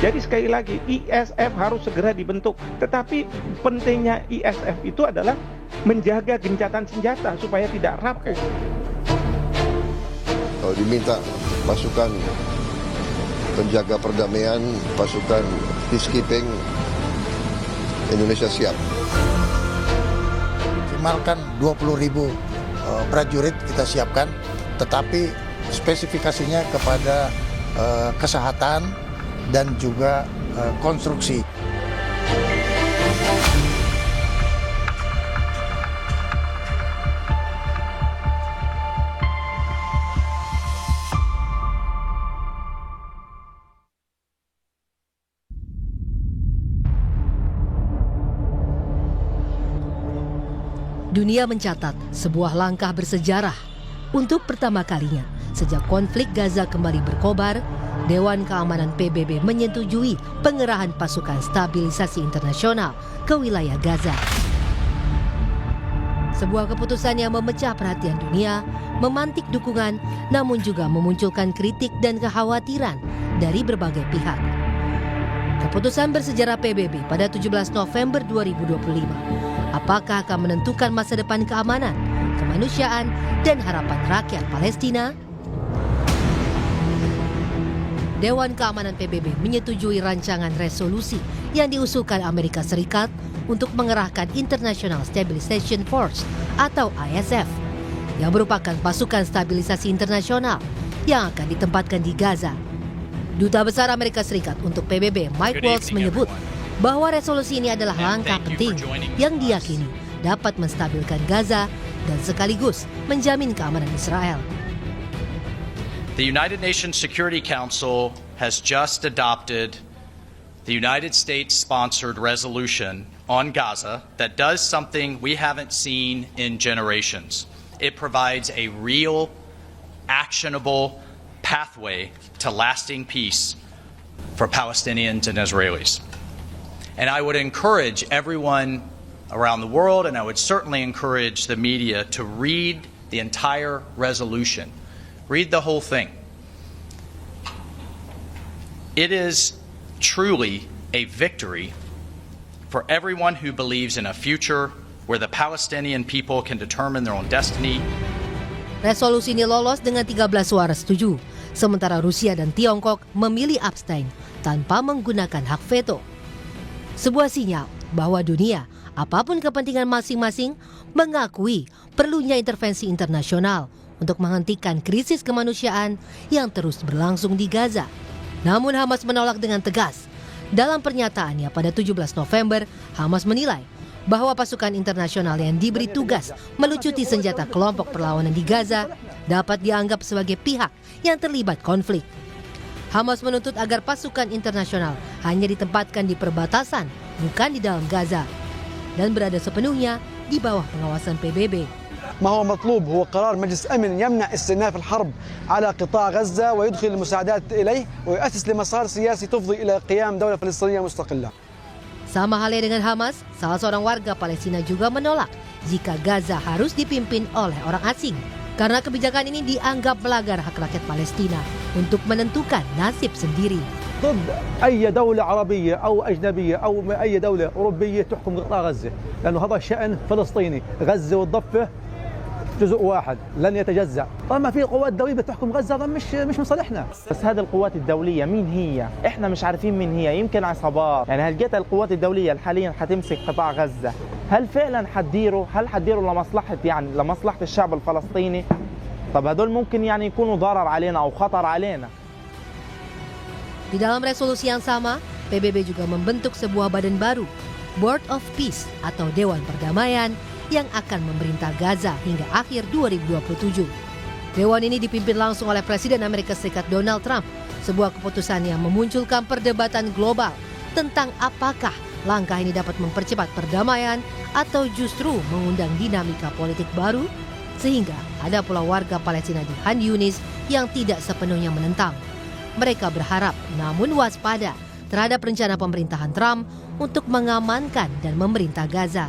Jadi sekali lagi ISF harus segera dibentuk. Tetapi pentingnya ISF itu adalah menjaga gencatan senjata supaya tidak rapuh. Kalau diminta pasukan penjaga perdamaian, pasukan peacekeeping, Indonesia siap. Maksimalkan 20.000 prajurit kita siapkan, tetapi spesifikasinya kepada kesehatan dan juga konstruksi. Dunia mencatat sebuah langkah bersejarah. Untuk pertama kalinya sejak konflik Gaza kembali berkobar, Dewan Keamanan PBB menyetujui pengerahan pasukan stabilisasi internasional ke wilayah Gaza. Sebuah keputusan yang memecah perhatian dunia, memantik dukungan, namun juga memunculkan kritik dan kekhawatiran dari berbagai pihak. Keputusan bersejarah PBB pada 17 November 2025, apakah akan menentukan masa depan keamanan, kemanusiaan, dan harapan rakyat Palestina? Dewan Keamanan PBB menyetujui rancangan resolusi yang diusulkan Amerika Serikat untuk mengerahkan International Stabilization Force atau ISF, yang merupakan pasukan stabilisasi internasional yang akan ditempatkan di Gaza. Duta Besar Amerika Serikat untuk PBB Mike Waltz menyebut bahwa resolusi ini adalah langkah penting yang diyakini dapat menstabilkan Gaza dan sekaligus menjamin keamanan Israel. The United Nations Security Council has just adopted the United States-sponsored resolution on Gaza that does something we haven't seen in generations. It provides a real, actionable pathway to lasting peace for Palestinians and Israelis. And I would encourage everyone around the world, and I would certainly encourage the media to read the entire resolution. Read the whole thing. It is truly a victory for everyone who believes in a future where the Palestinian people can determine their own destiny. Resolusi ini lolos dengan 13 suara setuju, sementara Rusia dan Tiongkok memilih abstain tanpa menggunakan hak veto. Sebuah sinyal bahwa dunia, apapun kepentingan masing-masing, mengakui perlunya intervensi internasional untuk menghentikan krisis kemanusiaan yang terus berlangsung di Gaza. Namun Hamas menolak dengan tegas. Dalam pernyataannya pada 17 November, Hamas menilai bahwa pasukan internasional yang diberi tugas melucuti senjata kelompok perlawanan di Gaza dapat dianggap sebagai pihak yang terlibat konflik. Hamas menuntut agar pasukan internasional hanya ditempatkan di perbatasan, bukan di dalam Gaza, dan berada sepenuhnya di bawah pengawasan PBB. ما هو مطلوب هو قرار مجلس أمن يمنع استئناف الحرب على قطاع غزة ويدخل المساعدات إليه ويؤسس لمسار سياسي تفضي إلى قيام دولة فلسطينية مستقلة. Sama halnya dengan Hamas, salah seorang warga Palestina juga menolak jika Gaza harus dipimpin oleh orang asing. Karena kebijakan ini dianggap melanggar hak rakyat Palestina untuk menentukan nasib sendiri. ضد أي دولة عربية أو أجنبية أو أي دولة أوروبية تحكم قطاع غزة، لأنه هذا شأن فلسطيني، غزة والضفة جزء واحد لن يتجزأ. طالما في قوات دولية بتحكم غزة هذا مش مصالحنا. بس هذه القوات الدولية مين هي؟ احنا مش عارفين مين هي، يمكن عصابات. يعني هل جت القوات الدولية حاليا حتمسك قطاع غزة؟ هل فعلا حتديره لمصلحة لمصلحة الشعب الفلسطيني؟ طب هدول ممكن يكونوا ضرر علينا أو خطر علينا. Di dalam resolusi yang sama, PBB juga membentuk sebuah badan baru, Board of Peace atau Dewan Perdamaian, yang akan memerintah Gaza hingga akhir 2027. Dewan ini dipimpin langsung oleh Presiden Amerika Serikat Donald Trump, sebuah keputusan yang memunculkan perdebatan global tentang apakah langkah ini dapat mempercepat perdamaian atau justru mengundang dinamika politik baru, sehingga ada pula warga Palestina di Khan Yunis yang tidak sepenuhnya menentang. Mereka berharap namun waspada terhadap rencana pemerintahan Trump untuk mengamankan dan memerintah Gaza.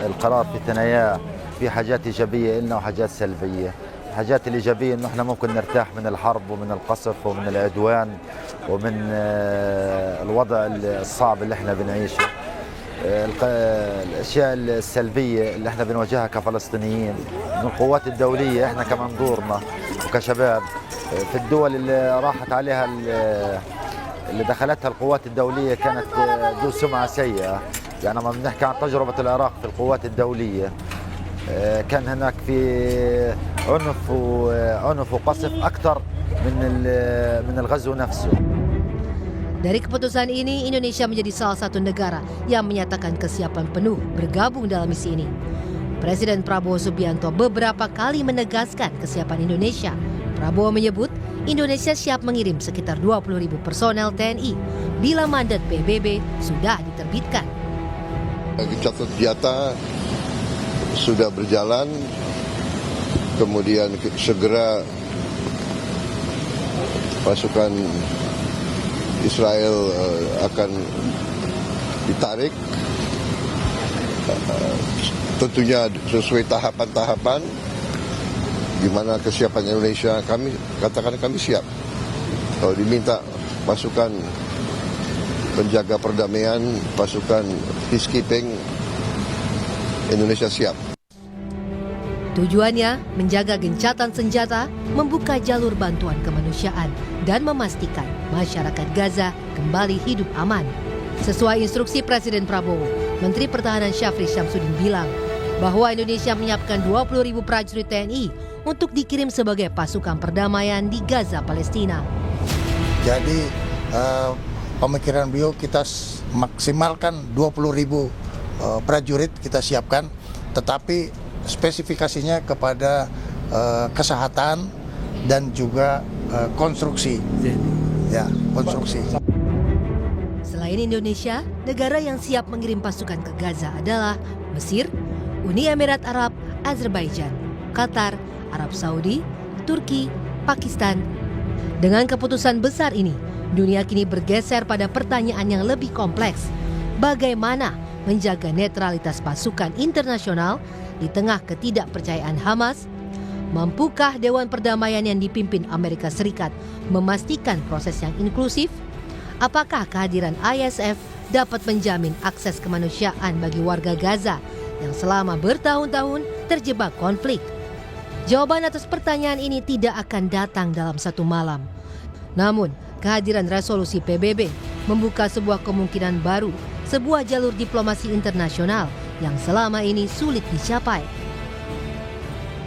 القرار في الثنايا في حاجات إيجابية لنا وحاجات سلبية. الحاجات الإيجابية إنه إحنا ممكن نرتاح من الحرب ومن القصف ومن العدوان ومن الوضع الصعب اللي إحنا بنعيشه. الأشياء السلبية اللي إحنا بنواجهها كفلسطينيين من القوات الدولية، إحنا كمنظورنا وكشباب في الدول اللي راحت عليها اللي دخلتها القوات الدولية كانت ذو سمعة سيئة. يعني لما بنحكي عن تجربة العراق في القوات الدولية كان هناك في عنف وقصف أكثر من الغزو نفسه. Dari keputusan ini, Indonesia menjadi salah satu negara yang menyatakan kesiapan penuh bergabung dalam misi ini. Presiden Prabowo Subianto beberapa kali menegaskan kesiapan Indonesia. Prabowo menyebut Indonesia siap mengirim sekitar 20.000 personel TNI bila mandat PBB sudah diterbitkan. Gencatan senjata sudah berjalan, kemudian segera pasukan Israel akan ditarik, tentunya sesuai tahapan-tahapan. Gimana kesiapan Indonesia, kami katakan kami siap. Kalau diminta pasukan penjaga perdamaian, pasukan peacekeeping, Indonesia siap. Tujuannya menjaga gencatan senjata, membuka jalur bantuan kemanusiaan, dan memastikan masyarakat Gaza kembali hidup aman. Sesuai instruksi Presiden Prabowo, Menteri Pertahanan Syafri Syamsuddin bilang bahwa Indonesia menyiapkan 20.000 prajurit TNI untuk dikirim sebagai pasukan perdamaian di Gaza, Palestina. Jadi pemikiran beliau kita maksimalkan 20.000 prajurit kita siapkan, tetapi spesifikasinya kepada kesehatan dan juga konstruksi. Ya, konstruksi. Selain Indonesia, negara yang siap mengirim pasukan ke Gaza adalah Mesir, Uni Emirat Arab, Azerbaijan, Qatar, Arab Saudi, Turki, Pakistan. Dengan keputusan besar ini, dunia kini bergeser pada pertanyaan yang lebih kompleks. Bagaimana menjaga netralitas pasukan internasional di tengah ketidakpercayaan Hamas? Mampukah Dewan Perdamaian yang dipimpin Amerika Serikat memastikan proses yang inklusif? Apakah kehadiran ISF dapat menjamin akses kemanusiaan bagi warga Gaza yang selama bertahun-tahun terjebak konflik? Jawaban atas pertanyaan ini tidak akan datang dalam satu malam. Namun, kehadiran resolusi PBB membuka sebuah kemungkinan baru, sebuah jalur diplomasi internasional yang selama ini sulit dicapai.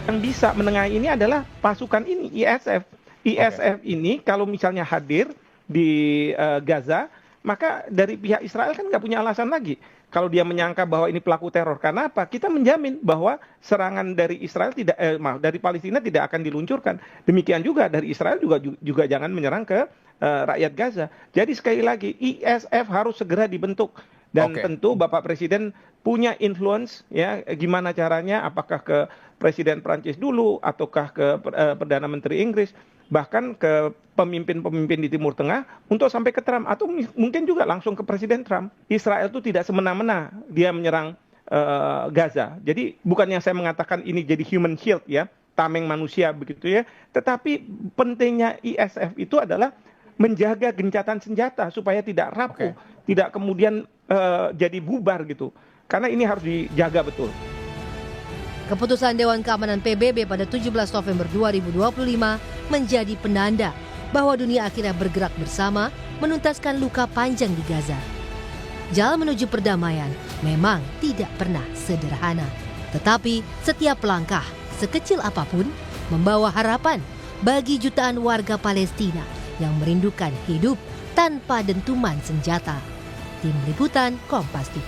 Yang bisa menengahi ini adalah pasukan ini, ISF. ISF ini kalau misalnya hadir di Gaza, maka dari pihak Israel kan nggak punya alasan lagi. Kalau dia menyangka bahwa ini pelaku teror, karena apa? Kita menjamin bahwa serangan dari Israel dari Palestina tidak akan diluncurkan. Demikian juga dari Israel juga jangan menyerang ke rakyat Gaza. Jadi sekali lagi ISF harus segera dibentuk. Dan tentu Bapak Presiden punya influence, ya, gimana caranya, apakah ke Presiden Prancis dulu ataukah ke Perdana Menteri Inggris, bahkan ke pemimpin-pemimpin di Timur Tengah untuk sampai ke Trump, atau mungkin juga langsung ke Presiden Trump. Israel itu tidak semena-mena dia menyerang Gaza. Jadi bukannya saya mengatakan ini jadi human shield, ya, tameng manusia begitu ya, tetapi pentingnya ISF itu adalah menjaga gencatan senjata supaya tidak rapuh, tidak kemudian jadi bubar gitu. Karena ini harus dijaga betul. Keputusan Dewan Keamanan PBB pada 17 November 2025 menjadi penanda bahwa dunia akhirnya bergerak bersama menuntaskan luka panjang di Gaza. Jalan menuju perdamaian memang tidak pernah sederhana. Tetapi setiap langkah, sekecil apapun, membawa harapan bagi jutaan warga Palestina yang merindukan hidup tanpa dentuman senjata. Tim Liputan Kompas TV.